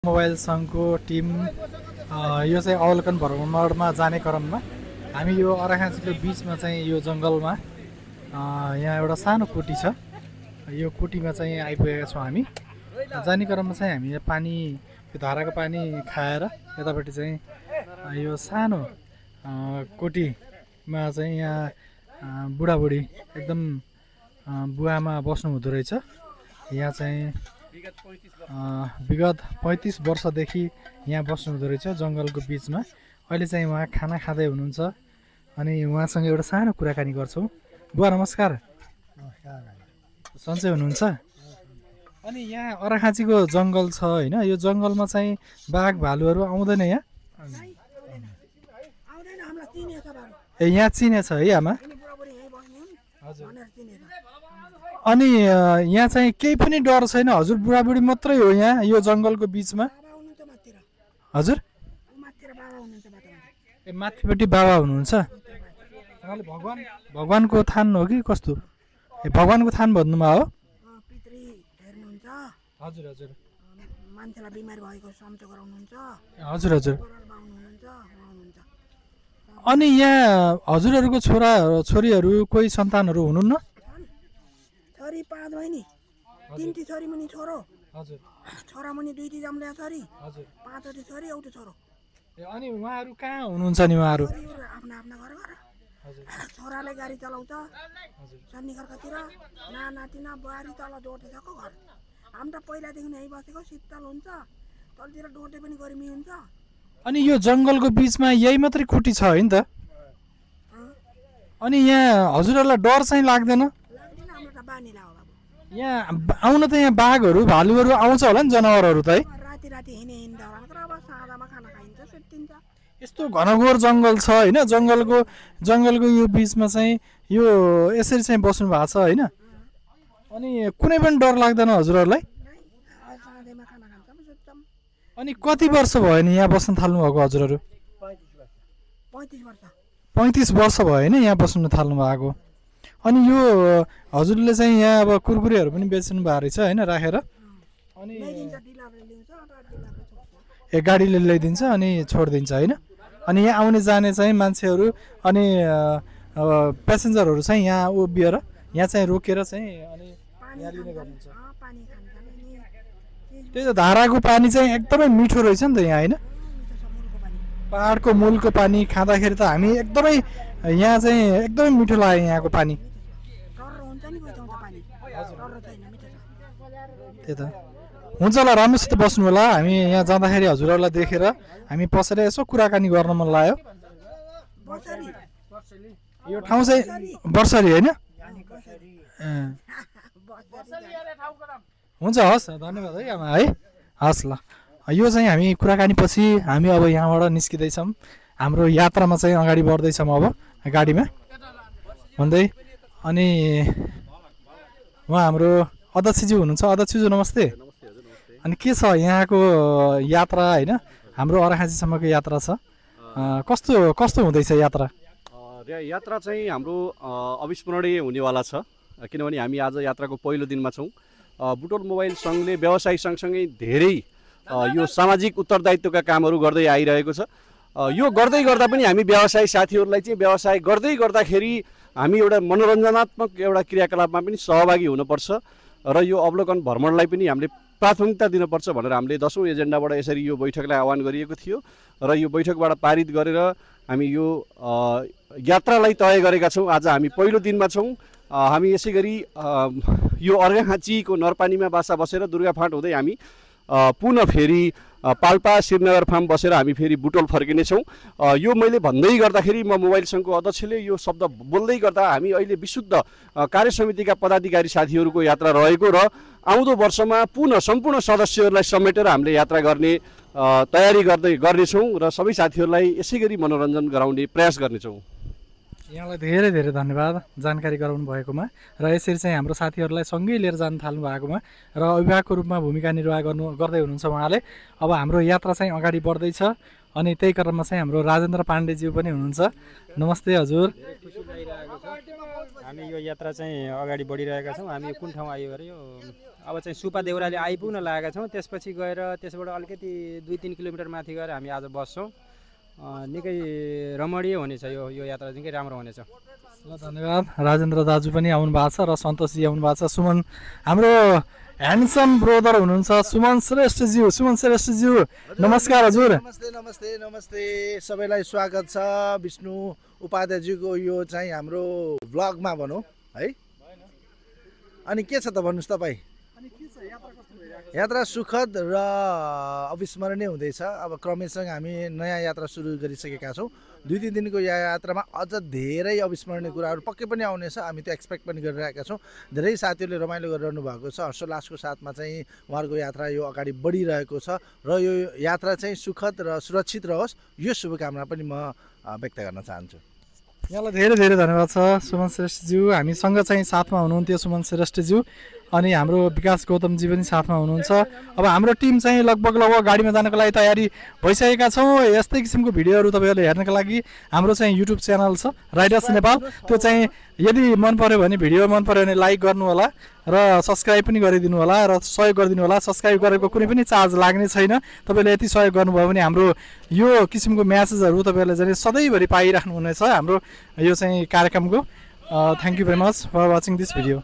Mobile सङ्घको team यो चाहिँ अवलोकन भ्रमणमा जाने क्रममा हामी यो अर्घाखाँचीको बिचमा चाहिँ यो जङ्गलमा यहाँ एउटा सानो कुटी छ। यो कुटीमा चाहिँ आइपुगेका छौँ हामी। जाने क्रममा चाहिँ हामी पानी यो धाराको पानी खाएर यतापट्टि चाहिँ यो सानो कोटीमा चाहिँ यहाँ बुढाबुढी एकदम बुवामा बस्नु हुँदो रहेछ। यहाँ चाहिँ विगत 35 वर्षदेखि यहाँ बस्नु हुँदो रहेछ जङ्गलको बिचमा। अहिले चाहिँ उहाँ खाना खाँदै हुनुहुन्छ अनि उहाँसँग एउटा सानो कुराकानी गर्छौँ। बुवा नमस्कार। सन्चै हुनुहुन्छ? अनि यहाँ अर्घाखाँचीको जङ्गल छ होइन, यो जङ्गलमा चाहिँ बाघ भालुहरू आउँदैन यहाँ? ए यहाँ चिने छ है आमा? हजुर। अनि यहाँ चाहिँ केही पनि डर छैन? हजुर बुढाबुढी मात्रै हो यहाँ यो जङ्गलको बिचमा? हजुर ए माथिपट्टि बाबा हुनुहुन्छ? भगवानको थान हो कि कस्तो? ए भगवानको थान भन्नुमा हो? हजुर हजुर। मान्छेलाई बिमारी भएको सन्चो गराउनुहुन्छ। हजुर हजुर। अनि यहाँ हजुरहरूको छोरा छोरीहरू कोही सन्तानहरू हुनुहुन्न? छोरी 5 बहिनी, 3टी छोरी मुनि छोरो। हजुर। छोरा मुनि 2टी जम्ल्या छोरी। हजुर। 5वटी छोरी एउटा छोरो। अनि उहाँहरू कहाँ हुनुहुन्छ नि उहाँहरू? आफ्ना आफ्ना घर घर। हजुर। छोराले गाडी चलाउँछ। हजुर। सन्निखर्कतिर नातिना बुहारी तल डोटेको घर। हामी त पहिलादेखि यहीँ बसेको, शीतल हुन्छ। तलतिर डोटे पनि गर्मी हुन्छ। अनि यो जङ्गलको बिचमा यही मात्रै कुटी छ है नि त? अनि यहाँ हजुरहरूलाई डर चाहिँ लाग्दैन? यहाँ आउन त यहाँ बाघहरू भालुहरू आउँछ होला नि, जनावरहरू त है? राति राति हिँडे हिँड्दा अब साँझमा खाना खाइन्छ, सुत्तिन्छ। यस्तो घनघोर जङ्गल छ होइन, जङ्गलको यो बिचमा चाहिँ यो यसरी चाहिँ बस्नु भएको छ होइन? अनि कुनै पनि डर लाग्दैन हजुरहरूलाई? अनि कति वर्ष भयो नि यहाँ बस्न थाल्नु भएको हजुरहरू? 35 वर्ष भयो होइन यहाँ बस्नु थाल्नु भएको? अनि यो हजुरले चाहिँ यहाँ अब कुरकुरेहरू पनि बेच्नु भएको रहेछ होइन राखेर? अनि ए गाडीले ल्याइदिन्छ अनि छोडिदिन्छ होइन? अनि यहाँ आउने जाने चाहिँ मान्छेहरू अनि प्यासेन्जरहरू चाहिँ यहाँ उभिएर यहाँ चाहिँ रोकेर चाहिँ अनि यहाँ लिने गर्नुहुन्छ? त्यही त धाराको पानी चाहिँ एकदमै मिठो रहेछ नि त यहाँ होइन? पहाडको मूलको पानी खाँदाखेरि त हामी एकदमै यहाँ चाहिँ एकदमै मिठो लाग्यो यहाँको पानी। त्यही त हुन्छ होला, राम्रोसित बस्नु होला। हामी यहाँ जाँदाखेरि हजुरहरूलाई देखेर हामी पसेर यसो कुराकानी गर्न मन लाग्यो। यो ठाउँ चाहिँ वर्षरी होइन? हुन्छ हस्, धन्यवाद है आमा है। हस् ल, यो चाहिँ हामी कुराकानी पछि हामी अब यहाँबाट निस्किँदैछौँ। हाम्रो यात्रामा चाहिँ अगाडि बढ्दैछौँ अब गाडीमा भन्दै। अनि उहाँ हाम्रो अध्यक्षज्यू हुनुहुन्छ। अध्यक्षज्यू नमस्ते। अनि के छ यहाँको यात्रा होइन? हाम्रो अर्घाखाँचीसम्मको यात्रा छ, कस्तो कस्तो हुँदैछ यात्रा? यात्रा चाहिँ हाम्रो अविस्मरणीय हुनेवाला छ, किनभने हामी आज यात्राको पहिलो दिनमा छौँ। बुटोल मोबाइल सङ्घले व्यवसाय सँगसँगै धेरै यो सामाजिक उत्तरदायित्वका कामहरू गर्दै आइरहेको छ। यो गर्दै गर्दा पनि हामी व्यवसायी साथीहरूलाई चाहिँ व्यवसाय गर्दै गर्दाखेरि हामी एउटा मनोरञ्जनात्मक एउटा क्रियाकलापमा पनि सहभागी हुनुपर्छ र यो अवलोकन भ्रमणलाई पनि हामीले प्राथमिकता दिनुपर्छ भनेर हामीले 10औं एजेन्डाबाट यसरी यो बैठकलाई आह्वान गरिएको थियो र यो बैठकबाट पारित गरेर हामी यो यात्रालाई तय गरेका छौँ। आज हामी पहिलो दिनमा छौँ। हामी यसै गरी यो अर्घाखाँचीको नरपानीमा बासा बसेर दुर्गाफाँट हुँदै हामी पुनः फेरि पाल्पा श्रीनगर फार्म बसेर हामी फेरि बुटोल फर्किनेछौँ। यो मैले भन्दै गर्दाखेरि म मोबाइल सङ्घको अध्यक्षले यो शब्द बोल्दै गर्दा हामी अहिले विशुद्ध कार्य समितिका पदाधिकारी साथीहरूको यात्रा रहेको र आउँदो वर्षमा पुनः सम्पूर्ण सदस्यहरूलाई समेटेर हामीले यात्रा गर्ने तयारी गर्नेछौँ र सबै साथीहरूलाई यसै गरी मनोरञ्जन गराउने प्रयास गर्नेछौँ। यहाँलाई धेरै धेरै धन्यवाद जानकारी गराउनु भएकोमा र यसरी चाहिँ हाम्रो साथीहरूलाई सँगै लिएर जान थाल्नु भएकोमा र अभिभावकको रूपमा भूमिका निर्वाह गर्दै हुनुहुन्छ उहाँले। अब हाम्रो यात्रा चाहिँ अगाडि बढ्दैछ अनि त्यही क्रममा चाहिँ हाम्रो राजेन्द्र पाण्डेज्यू पनि हुनुहुन्छ। नमस्ते हजुर। हामी यो यात्रा चाहिँ अगाडि बढिरहेका छौँ। हामी कुन ठाउँ आयो अरे यो अब चाहिँ सुपा देउराली आइपुग्न लागेका छौँ। त्यसपछि गएर त्यसबाट अलिकति 2-3 किलोमिटर माथि गएर हामी आज बस्छौँ। निकै रमणीय हुनेछ यो यात्रा निकै राम्रो हुनेछ। ल धन्यवाद। राजेन्द्र दाजु पनि आउनु भएको छ र सन्तोषजी आउनु भएको छ। सुमन हाम्रो ह्यान्डसम ब्रदर हुनुहुन्छ सुमन श्रेष्ठज्यू। सुमन श्रेष्ठज्यू नमस्कार हजुर। नमस्ते नमस्ते नमस्ते सबैलाई स्वागत छ विष्णु उपाध्यायजीको यो चाहिँ हाम्रो भ्लगमा भनौँ है। अनि के छ त भन्नुहोस् तपाईँ? यात्रा सुखद र अविस्मरणीय हुँदैछ। अब क्रमशः हामी नयाँ यात्रा सुरु गरिसकेका छौँ। 2-3 दिनको यात्रामा अझ धेरै अविस्मरणीय कुराहरू पक्कै पनि आउनेछ। हामी त्यो एक्सपेक्ट पनि गरिरहेका छौँ। धेरै साथीहरूले रमाइलो गरिरहनु भएको छ। हर्षोल्लासको साथमा चाहिँ उहाँहरूको यात्रा यो अगाडि बढिरहेको छ र यो यात्रा चाहिँ सुखद र सुरक्षित रहोस् यो शुभकामना पनि म व्यक्त गर्न चाहन्छु। यहाँलाई धेरै धेरै धन्यवाद छ सुमन श्रेष्ठज्यू। हामीसँग चाहिँ साथमा हुनुहुन्थ्यो सुमन श्रेष्ठज्यू अनि हाम्रो विकास गौतमजी पनि साथमा हुनुहुन्छ। अब हाम्रो टिम चाहिँ लगभग गाडीमा जानको लागि तयारी भइसकेका छौँ। यस्तै किसिमको भिडियोहरू तपाईँहरूले हेर्नको लागि हाम्रो चाहिँ युट्युब च्यानल छ राइडर्स नेपाल। त्यो चाहिँ यदि मन पर्यो भने भिडियो मन पर्यो भने लाइक गर्नु होला र सब्सक्राइब पनि गरिदिनु होला र सहयोग गरिदिनु होला। सब्सक्राइब गरेको कुनै पनि चार्ज लाग्ने छैन। तपाईँले यति सहयोग गर्नुभयो भने हाम्रो यो किसिमको म्यासेजहरू तपाईँहरूले चाहिँ सधैँभरि पाइराख्नुहुनेछ हाम्रो यो चाहिँ कार्यक्रमको। Thank you very much for watching this video.